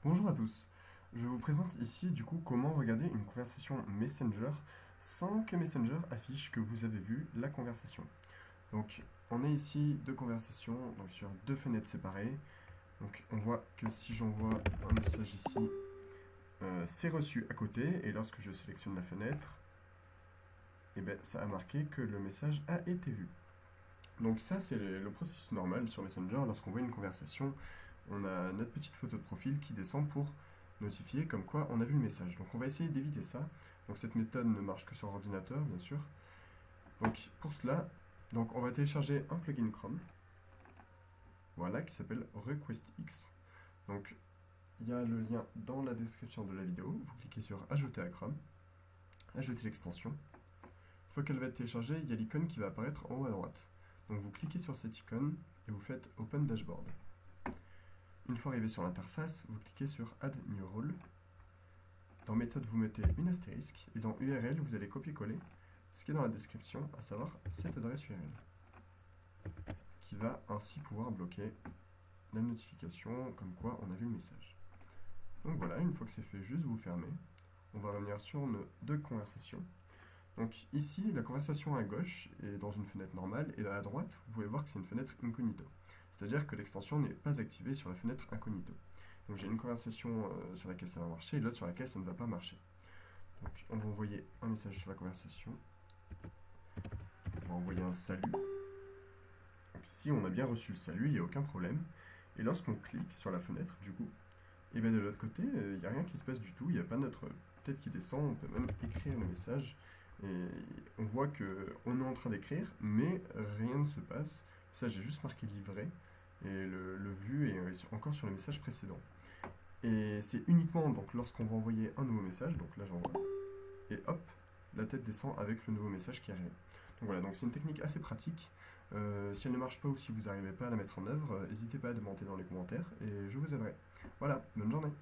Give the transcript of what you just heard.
Bonjour à tous. Je vous présente ici du coup comment regarder une conversation Messenger sans que Messenger affiche que vous avez vu la conversation. Donc on est ici deux conversations donc sur deux fenêtres séparées. Donc on voit que si j'envoie un message ici, c'est reçu à côté et lorsque je sélectionne la fenêtre, eh ben, ça a marqué que le message a été vu. Donc ça c'est le processus normal sur Messenger lorsqu'on voit une conversation. On a notre petite photo de profil qui descend pour notifier comme quoi on a vu le message. Donc on va essayer d'éviter ça. Donc cette méthode ne marche que sur ordinateur, bien sûr. Donc pour cela, donc on va télécharger un plugin Chrome, voilà, qui s'appelle RequestX. Donc il y a le lien dans la description de la vidéo. Vous cliquez sur Ajouter à Chrome, ajouter l'extension. Une fois qu'elle va être téléchargée, il y a l'icône qui va apparaître en haut à droite. Donc vous cliquez sur cette icône et vous faites Open Dashboard. Une fois arrivé sur l'interface, vous cliquez sur Add New Role. Dans méthode, vous mettez une astérisque et dans URL, vous allez copier-coller ce qui est dans la description, à savoir cette adresse URL, qui va ainsi pouvoir bloquer la notification comme quoi on a vu le message. Donc voilà, une fois que c'est fait, juste vous fermez. On va revenir sur nos deux conversations. Donc ici, la conversation à gauche est dans une fenêtre normale et à droite, vous pouvez voir que c'est une fenêtre incognito. C'est-à-dire que l'extension n'est pas activée sur la fenêtre incognito. Donc j'ai une conversation sur laquelle ça va marcher et l'autre sur laquelle ça ne va pas marcher. Donc on va envoyer un message sur la conversation. On va envoyer un salut. Donc ici on a bien reçu le salut, il n'y a aucun problème. Et lorsqu'on clique sur la fenêtre, du coup, et bien de l'autre côté, il n'y a rien qui se passe du tout, il n'y a pas notre tête qui descend, on peut même écrire le message. Et on voit qu'on est en train d'écrire, mais rien ne se passe. Ça, j'ai juste marqué livré, et le vu est encore sur le message précédent. Et c'est uniquement donc lorsqu'on va envoyer un nouveau message, donc là j'envoie, et hop, la tête descend avec le nouveau message qui arrive. Donc voilà, donc c'est une technique assez pratique. Si elle ne marche pas ou si vous n'arrivez pas à la mettre en œuvre, n'hésitez pas à demander dans les commentaires et je vous aiderai. Voilà, bonne journée.